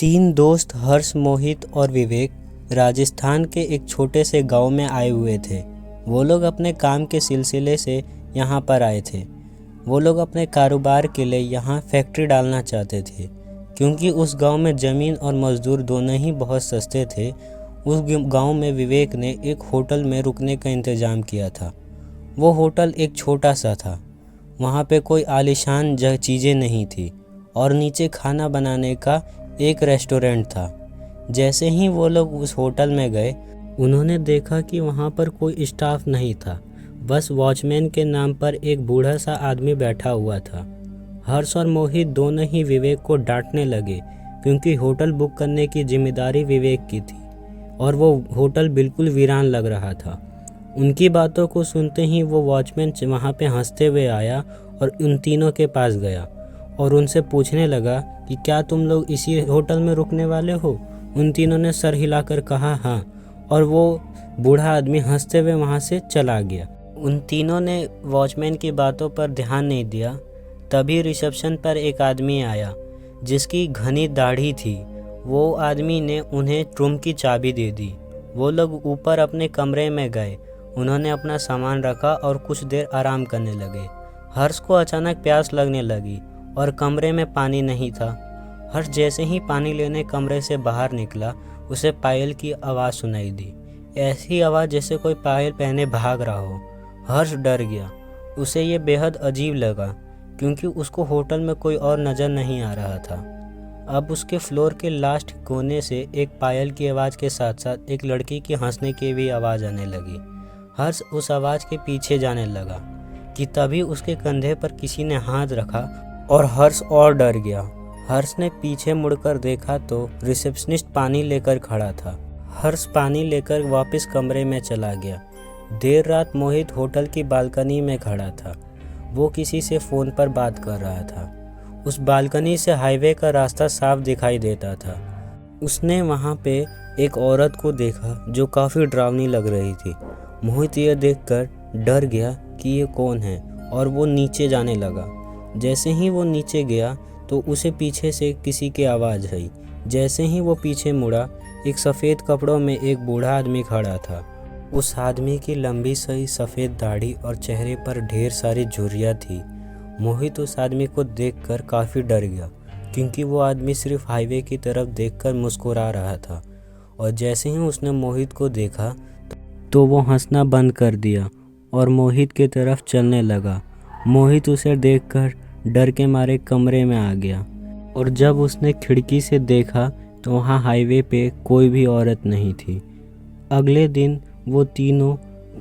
तीन दोस्त हर्ष, मोहित और विवेक राजस्थान के एक छोटे से गांव में आए हुए थे। वो लोग अपने काम के सिलसिले से यहाँ पर आए थे। वो लोग अपने कारोबार के लिए यहाँ फैक्ट्री डालना चाहते थे, क्योंकि उस गांव में ज़मीन और मज़दूर दोनों ही बहुत सस्ते थे। उस गांव में विवेक ने एक होटल में रुकने का इंतज़ाम किया था। वो होटल एक छोटा सा था। वहाँ पे कोई आलीशान चीज़ें नहीं थी और नीचे खाना बनाने का एक रेस्टोरेंट था। जैसे ही वो लोग उस होटल में गए, उन्होंने देखा कि वहाँ पर कोई स्टाफ नहीं था। बस वॉचमैन के नाम पर एक बूढ़ा सा आदमी बैठा हुआ था। हर्ष और मोहित दोनों ही विवेक को डांटने लगे, क्योंकि होटल बुक करने की जिम्मेदारी विवेक की थी और वो होटल बिल्कुल वीरान लग रहा था। उनकी बातों को सुनते ही वो वॉचमैन वहाँ पे हंसते हुए आया और उन तीनों के पास गया और उनसे पूछने लगा कि क्या तुम लोग इसी होटल में रुकने वाले हो। उन तीनों ने सर हिलाकर कहा हाँ, और वो बूढ़ा आदमी हंसते हुए वहाँ से चला गया। उन तीनों ने वॉचमैन की बातों पर ध्यान नहीं दिया। तभी रिसेप्शन पर एक आदमी आया जिसकी घनी दाढ़ी थी। वो आदमी ने उन्हें रूम की चाबी दे दी। वो लोग ऊपर अपने कमरे में गए। उन्होंने अपना सामान रखा और कुछ देर आराम करने लगे। हर्ष को अचानक प्यास लगने लगी और कमरे में पानी नहीं था। हर्ष जैसे ही पानी लेने कमरे से बाहर निकला, उसे पायल की आवाज़ सुनाई दी। ऐसी आवाज़ जैसे कोई पायल पहने भाग रहा हो। हर्ष डर गया। उसे ये बेहद अजीब लगा, क्योंकि उसको होटल में कोई और नज़र नहीं आ रहा था। अब उसके फ्लोर के लास्ट कोने से एक पायल की आवाज़ के साथ साथ एक लड़की की हंसने की भी आवाज़ आने लगी। हर्ष उस आवाज़ के पीछे जाने लगा कि तभी उसके कंधे पर किसी ने हाथ रखा और हर्ष और डर गया। हर्ष ने पीछे मुड़कर देखा तो रिसेप्शनिस्ट पानी लेकर खड़ा था। हर्ष पानी लेकर वापस कमरे में चला गया। देर रात मोहित होटल की बालकनी में खड़ा था। वो किसी से फ़ोन पर बात कर रहा था। उस बालकनी से हाईवे का रास्ता साफ दिखाई देता था। उसने वहाँ पे एक औरत को देखा जो काफ़ी डरावनी लग रही थी। मोहित यह देखकर डर गया कि ये कौन है और वो नीचे जाने लगा। जैसे ही वो नीचे गया तो उसे पीछे से किसी की आवाज़ आई। जैसे ही वो पीछे मुड़ा, एक सफ़ेद कपड़ों में एक बूढ़ा आदमी खड़ा था। उस आदमी की लंबी सी सफ़ेद दाढ़ी और चेहरे पर ढेर सारी झुर्रियाँ थी। मोहित उस आदमी को देखकर काफ़ी डर गया, क्योंकि वो आदमी सिर्फ हाईवे की तरफ देखकर मुस्कुरा रहा था। और जैसे ही उसने मोहित को देखा तो वो हंसना बंद कर दिया और मोहित की तरफ चलने लगा। मोहित उसे देखकर डर के मारे कमरे में आ गया और जब उसने खिड़की से देखा तो वहाँ हाईवे पे कोई भी औरत नहीं थी। अगले दिन वो तीनों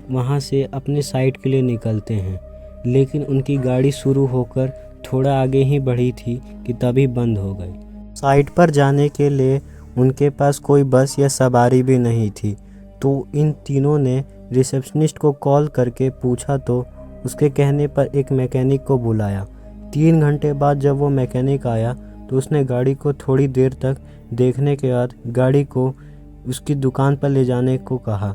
वहाँ से अपने साइट के लिए निकलते हैं, लेकिन उनकी गाड़ी शुरू होकर थोड़ा आगे ही बढ़ी थी कि तभी बंद हो गई। साइट पर जाने के लिए उनके पास कोई बस या सवारी भी नहीं थी। तो इन तीनों ने रिसेप्शनिस्ट को कॉल करके पूछा तो उसके कहने पर एक मैकेनिक को बुलाया। 3 घंटे बाद जब वो मैकेनिक आया तो उसने गाड़ी को थोड़ी देर तक देखने के बाद गाड़ी को उसकी दुकान पर ले जाने को कहा।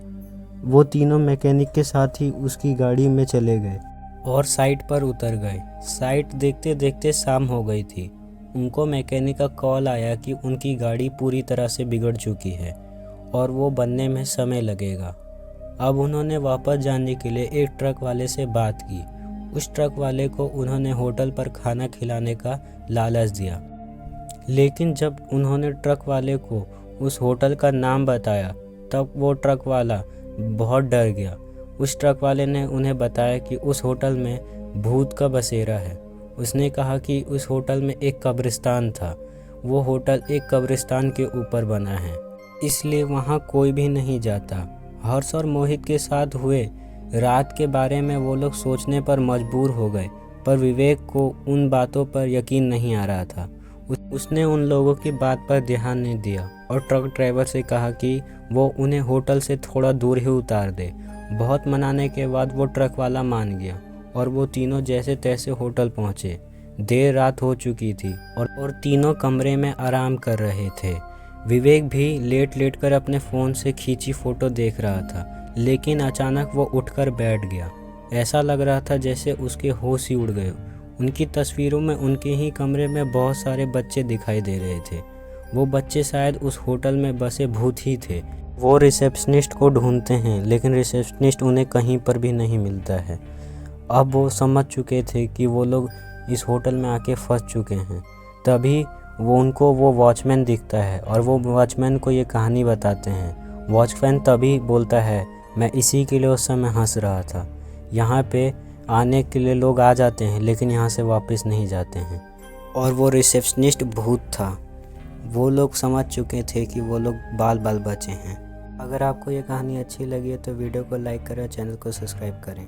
वो तीनों मैकेनिक के साथ ही उसकी गाड़ी में चले गए और साइट पर उतर गए। साइट देखते देखते शाम हो गई थी। उनको मैकेनिक का कॉल आया कि उनकी गाड़ी पूरी तरह से बिगड़ चुकी है और वो बनने में समय लगेगा। अब उन्होंने वापस जाने के लिए एक ट्रक वाले से बात की। उस ट्रक वाले को उन्होंने होटल पर खाना खिलाने का लालच दिया, लेकिन जब उन्होंने ट्रक वाले को उस होटल का नाम बताया तब वो ट्रक वाला बहुत डर गया। उस ट्रक वाले ने उन्हें बताया कि उस होटल में भूत का बसेरा है। उसने कहा कि उस होटल में एक कब्रिस्तान था। वो होटल एक कब्रिस्तान के ऊपर बना है, इसलिए वहाँ कोई भी नहीं जाता। हर्ष और मोहित के साथ हुए रात के बारे में वो लोग सोचने पर मजबूर हो गए, पर विवेक को उन बातों पर यकीन नहीं आ रहा था। उसने उन लोगों की बात पर ध्यान नहीं दिया और ट्रक ड्राइवर से कहा कि वो उन्हें होटल से थोड़ा दूर ही उतार दे। बहुत मनाने के बाद वो ट्रक वाला मान गया और वो तीनों जैसे तैसे होटल पहुँचे। देर रात हो चुकी थी और तीनों कमरे में आराम कर रहे थे। विवेक भी लेट कर अपने फ़ोन से खींची फ़ोटो देख रहा था, लेकिन अचानक वो उठकर बैठ गया। ऐसा लग रहा था जैसे उसके होश ही उड़ गए। उनकी तस्वीरों में उनके ही कमरे में बहुत सारे बच्चे दिखाई दे रहे थे। वो बच्चे शायद उस होटल में बसे भूत ही थे। वो रिसेप्शनिस्ट को ढूंढते हैं लेकिन रिसेप्शनिस्ट उन्हें कहीं पर भी नहीं मिलता है। अब वो समझ चुके थे कि वो लोग इस होटल में आके फंस चुके हैं। तभी उनको वो वॉचमैन दिखता है और वो वॉचमैन को ये कहानी बताते हैं। वॉचमैन तभी बोलता है, मैं इसी के लिए उस समय हंस रहा था। यहाँ पे आने के लिए लोग आ जाते हैं लेकिन यहाँ से वापस नहीं जाते हैं। और वो रिसेप्शनिस्ट भूत था। वो लोग समझ चुके थे कि वो लोग बाल बाल बचे हैं। अगर आपको ये कहानी अच्छी लगी है तो वीडियो को लाइक करें और चैनल को सब्सक्राइब करें।